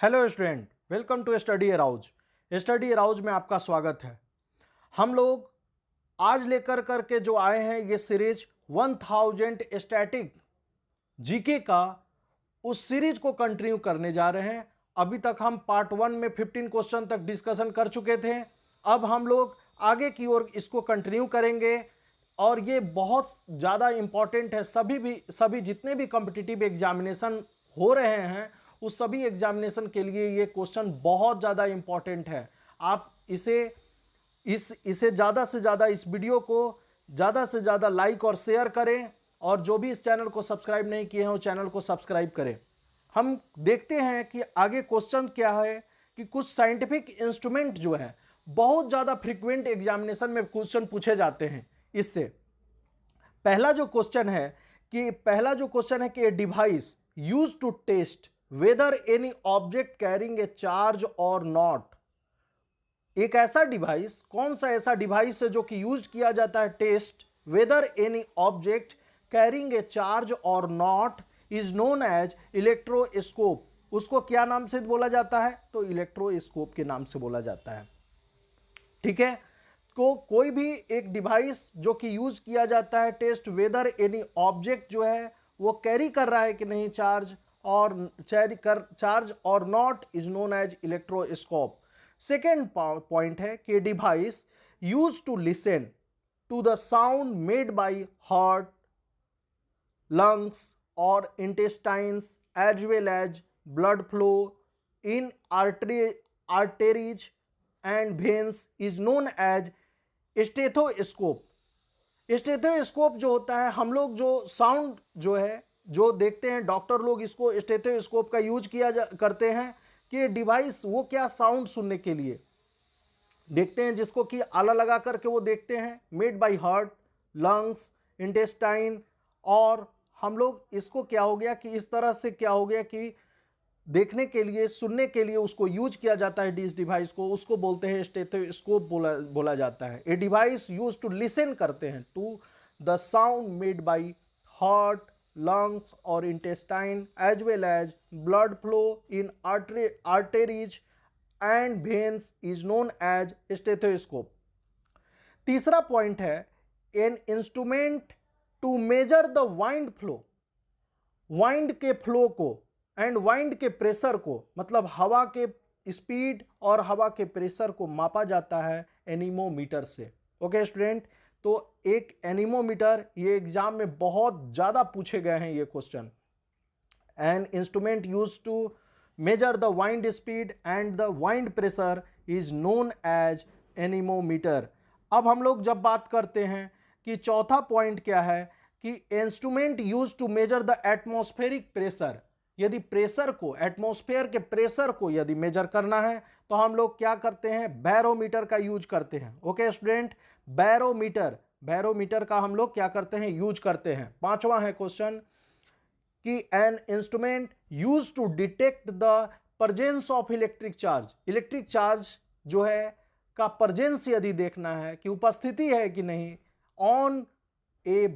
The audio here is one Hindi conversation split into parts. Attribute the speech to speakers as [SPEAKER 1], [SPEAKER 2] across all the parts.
[SPEAKER 1] Hello student, welcome to Study Arouse. Study Arouse में आपका स्वागत है। हम लोग आज लेकर करके जो आए हैं ये सीरीज 1000 स्टैटिक जीके का, उस सीरीज को कंटिन्यू करने जा रहे हैं। अभी तक हम पार्ट 1 में 15 क्वेश्चन तक डिस्कशन कर चुके थे। अब हम लोग आगे की ओर इसको कंटिन्यू करेंगे और ये बहुत ज़्यादा इम्पॉर्टेंट है। सभी जितने भी कॉम्पिटिटिव एग्जामिनेशन हो रहे हैं उस सभी एग्जामिनेशन के लिए ये क्वेश्चन बहुत ज़्यादा इम्पॉर्टेंट है। आप इसे ज़्यादा से ज़्यादा इस वीडियो को ज़्यादा से ज़्यादा लाइक और शेयर करें, और जो भी इस चैनल को सब्सक्राइब नहीं किए हैं वो चैनल को सब्सक्राइब करें। हम देखते हैं कि आगे क्वेश्चन क्या है कि कुछ साइंटिफिक इंस्ट्रूमेंट जो है बहुत ज़्यादा फ्रीक्वेंट एग्जामिनेशन में क्वेश्चन पूछे जाते हैं। इससे पहला जो क्वेश्चन है कि a device used to test whether any object carrying a charge और नॉट। एक ऐसा डिवाइस, कौन सा ऐसा डिवाइस है जो कि यूज किया जाता है test whether any object carrying a charge और not, is known as electroscope. उसको क्या नाम से बोला जाता है? तो इलेक्ट्रोस्कोप के नाम से बोला जाता है। ठीक है, तो कोई भी एक डिवाइस जो कि यूज किया जाता है टेस्ट वेदर एनी ऑब्जेक्ट जो है वो कैरी कर रहा है कि नहीं चार्ज और not, is known as electroscope. Second point है कि device use to listen to the sound made by heart, lungs और intestines as well as blood flow in arteries and veins, is known as stethoscope. Stethoscope जो होता है, हम लोग जो साउंड जो है जो देखते हैं, डॉक्टर लोग इसको स्टेथोस्कोप का यूज करते हैं कि डिवाइस वो क्या साउंड सुनने के लिए देखते हैं, जिसको कि आला लगा करके वो देखते हैं, made by heart, lungs, intestine. और हम लोग इसको क्या हो गया कि इस तरह से क्या हो गया कि देखने के लिए, सुनने के लिए उसको यूज किया जाता है इस डिवाइस को, उसको बोलते हैं स्टेथोस्कोप बोला जाता है। A device use to listen करते हैं to the sound made by heart, lungs और intestine as well as blood flow in arteries and veins, is known as stethoscope. तीसरा पॉइंट है an instrument to measure the wind flow. Wind के फ्लो को एंड वाइंड के प्रेशर को, मतलब हवा के स्पीड और हवा के प्रेशर को मापा जाता है एनीमोमीटर से। ओके स्टूडेंट, तो एक एनीमोमीटर, ये एग्जाम में बहुत ज्यादा पूछे गए हैं ये question. An instrument use to measure the wind speed and the wind pressure is known as anemometer. अब हम लोग जब बात करते हैं कि चौथा पॉइंट क्या है कि instrument use to measure the atmospheric pressure. यदि प्रेशर को, एटमॉस्फेयर के प्रेशर को यदि मेजर करना है तो हम लोग क्या करते हैं? बैरोमीटर का यूज करते हैं। ओके स्टूडेंट, बैरोमीटर का हम लोग क्या करते हैं? यूज करते हैं। पांचवा है क्वेश्चन कि an instrument use to detect the presence of electric charge. Electric charge जो है का प्रेजेंस यदि देखना है कि उपस्थिति है कि नहीं on a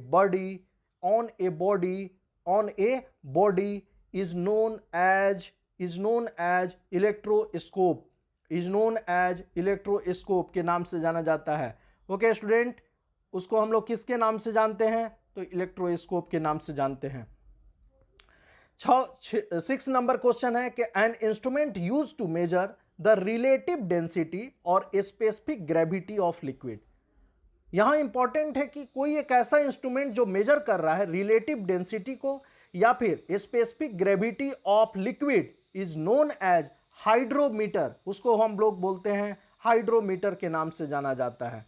[SPEAKER 1] body is known as electroscope, के नाम से जाना जाता है। ओके स्टूडेंट, उसको हम लोग किसके नाम से जानते हैं? तो इलेक्ट्रोस्कोप के नाम से जानते हैं। 6 नंबर क्वेश्चन है कि an instrument use to measure the relative density और स्पेसिफिक ग्रेविटी ऑफ लिक्विड। यहां इंपॉर्टेंट है कि कोई एक ऐसा इंस्ट्रूमेंट जो मेजर कर रहा है रिलेटिव डेंसिटी को या फिर specific gravity of liquid, is known as hydrometer. उसको हम लोग बोलते हैं हाइड्रोमीटर के नाम से जाना जाता है।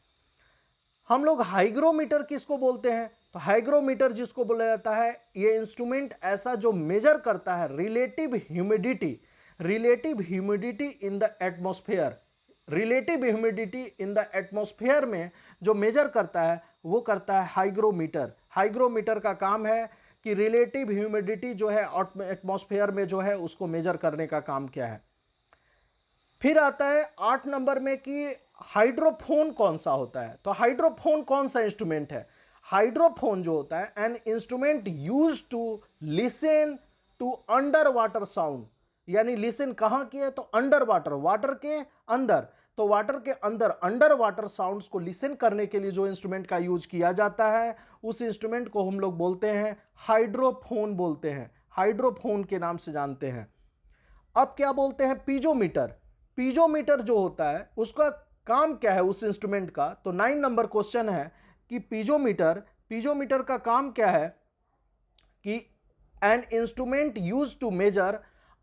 [SPEAKER 1] हम लोग हाइग्रोमीटर किसको बोलते हैं? तो हाइग्रोमीटर जिसको बोला जाता है, ये इंस्ट्रूमेंट ऐसा जो मेजर करता है relative humidity in the atmosphere. Relative humidity in the atmosphere में जो मेजर करता है वो करता है हाइग्रोमीटर। हाइग्रोमीटर का काम है कि रिलेटिव ह्यूमिडिटी जो है एटमॉस्फेयर में जो है उसको मेजर करने का काम क्या है। फिर आता है 8 नंबर में कि हाइड्रोफोन कौन सा होता है। तो हाइड्रोफोन कौन सा इंस्ट्रूमेंट है? हाइड्रोफोन जो होता है an instrument use to listen to under water sound. यानी लिसन कहाँ किए, तो अंडर वाटर, वाटर के अंदर। तो वाटर के अंदर अंडर वाटर साउंड्स को लिसन करने के लिए जो इंस्ट्रूमेंट का यूज किया जाता है उस इंस्ट्रूमेंट को हम लोग बोलते हैं हाइड्रोफोन बोलते हैं, हाइड्रोफोन के नाम से जानते हैं। अब क्या बोलते हैं, पीजोमीटर। पीजोमीटर जो होता है उसका काम क्या है उस इंस्ट्रूमेंट का, तो 9 नंबर क्वेश्चन है कि पीजोमीटर का काम क्या है कि an instrument use to measure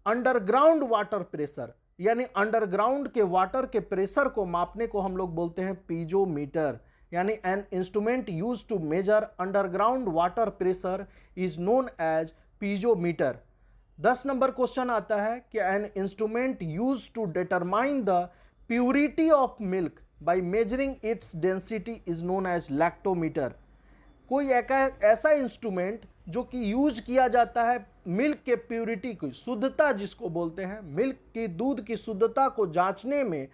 [SPEAKER 1] underground water pressure, यानी अंडरग्राउंड के वाटर के प्रेशर को मापने को हम लोग बोलते हैं पीजोमीटर। यानी an instrument use to measure underground water pressure is known as piezometer. 10 number question आता है कि an instrument use to determine the purity of milk by measuring its density is known as lactometer. कोई ऐसा इंस्ट्रूमेंट जो कि यूज किया जाता है मिल्क के प्यूरिटी की, शुद्धता जिसको बोलते हैं, मिल्क की दूध की शुद्धता को जांचने में,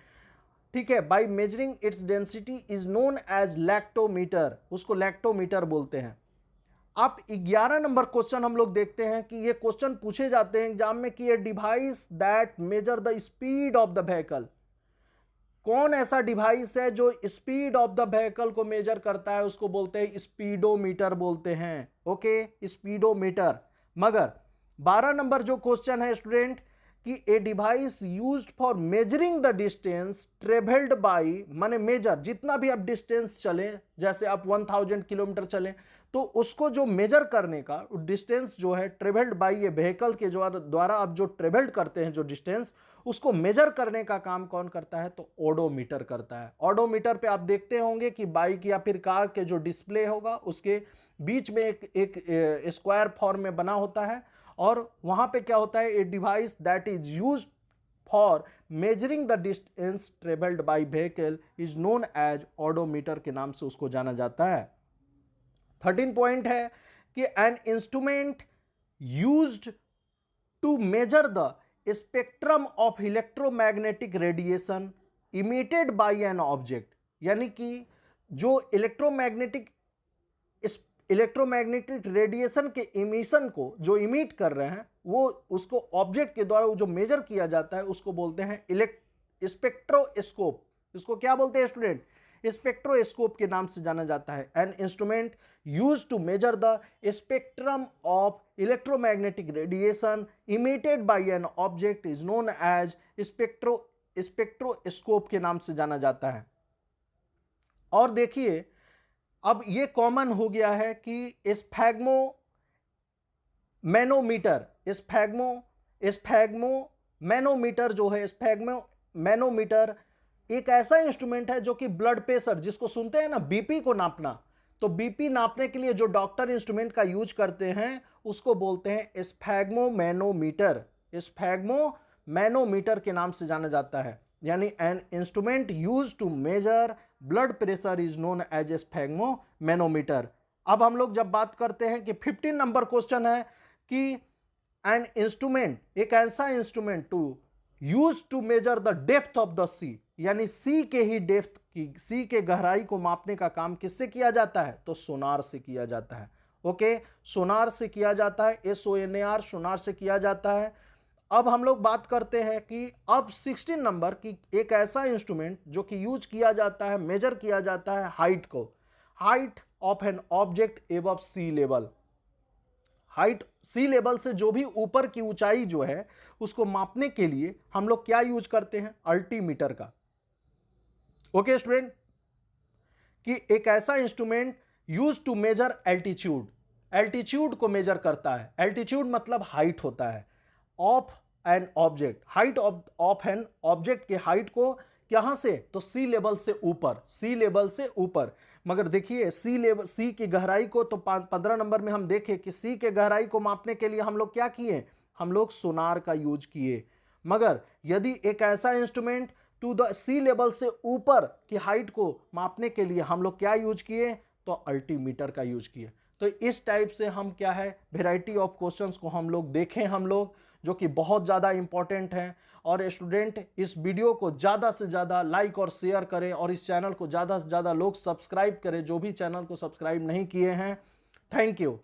[SPEAKER 1] ठीक है, by measuring its density is known as lactometer, उसको लैक्टोमीटर बोलते हैं। अब 11 नंबर क्वेश्चन हम लोग देखते हैं कि ये क्वेश्चन पूछे जाते हैं एग्जाम में कि ये device that measure the speed of the vehicle, कौन ऐसा डिवाइस है जो स्पीड ऑफ द व्हीकल को मेजर करता है, उसको बोलते हैं स्पीडोमीटर बोलते हैं। Okay, speedometer. मगर 12 नंबर जो क्वेश्चन है स्टूडेंट कि a device used for measuring the distance travelled bye, माने मेजर जितना भी आप डिस्टेंस चले, जैसे आप 1000 किलोमीटर चले तो उसको जो मेजर करने का डिस्टेंस जो है ट्रेवल्ड बाय ये व्हीकल के द्वारा आप जो ट्रेवल्ड करते हैं जो डिस्टेंस, उसको मेजर करने का काम कौन करता है, तो ओडोमीटर करता है। ओडोमीटर पे आप देखते होंगे कि बाइक या फिर कार के जो डिस्प्ले होगा उसके बीच में एक स्क्वायर फॉर्म में बना होता है और वहां पे क्या होता है, a device that is used for measuring the distance travelled by vehicle is known as odometer के नाम से उसको जाना जाता है। 13 पॉइंट है कि an instrument used to measure the spectrum of electromagnetic radiation emitted by an object, यानी कि जो इलेक्ट्रोमैग्नेटिक रेडिएशन के इमिशन को जो इमिट कर रहे हैं वो उसको ऑब्जेक्ट के द्वारा जो मेजर किया जाता है उसको बोलते हैं स्पेक्ट्रोस्कोप। इसको क्या बोलते हैं स्टूडेंट, स्पेक्ट्रोस्कोप के नाम से जाना जाता है। An instrument used to measure the spectrum of electromagnetic radiation emitted by an object is known as spectroscope के नाम से जाना जाता है। और देखिए अब ये कॉमन हो गया है कि स्फैग्मोमैनोमीटर जो है, स्फैग्मोमैनोमीटर एक ऐसा इंस्ट्रूमेंट है जो कि ब्लड प्रेशर, जिसको सुनते हैं ना बीपी को नापना, तो बीपी नापने के लिए जो डॉक्टर इंस्ट्रूमेंट का यूज करते हैं उसको बोलते हैं स्फैग्मोमैनोमीटर। स्फैग्मोमैनोमीटर के नाम से जाना जाता है। यानी an instrument use to measure blood pressure is known as sphygmomanometer. अब हम लोग जब बात करते हैं कि 15 नंबर क्वेश्चन है कि एन इंस्ट्रूमेंट, एक ऐसा instrument to use to measure the depth of the sea, यानी सी के ही डेप्थ की, सी के गहराई को मापने का काम किससे किया जाता है, तो सोनार से किया जाता है। ओके, सोनार से किया जाता है, SONAR, सोनार से किया जाता है। अब हम लोग बात करते हैं कि अब 16 नंबर की एक ऐसा इंस्ट्रूमेंट जो कि यूज किया जाता है, मेजर किया जाता है हाइट को, height of an object above sea level. Height sea level से जो भी ऊपर की ऊंचाई जो है उसको मापने के लिए हम लोग क्या यूज करते हैं, अल्टीमीटर का। ओके स्टूडेंट, कि एक ऐसा instrument use to measure altitude, altitude को मेजर करता है। एल्टीट्यूड मतलब हाइट होता है of an object, height of an object के हाइट को कहां से, तो सी लेवल से ऊपर, सी लेवल से ऊपर। मगर देखिए सी की गहराई को तो 15 नंबर में हम देखें कि सी के गहराई को मापने के लिए हम लोग क्या किए, हम लोग सोनार का यूज किए। मगर यदि एक ऐसा instrument to the sea level से ऊपर की हाइट को मापने के लिए हम लोग क्या यूज किए, तो अल्टीमीटर का यूज किए। तो इस टाइप से हम क्या है वेराइटी ऑफ क्वेश्चंस को हम लोग देखें, हम लोग जो कि बहुत ज़्यादा इंपॉर्टेंट हैं। और स्टूडेंट इस वीडियो को ज़्यादा से ज़्यादा लाइक और शेयर करें और इस चैनल को ज़्यादा से ज़्यादा लोग सब्सक्राइब करें जो भी चैनल को सब्सक्राइब नहीं किए हैं। Thank you.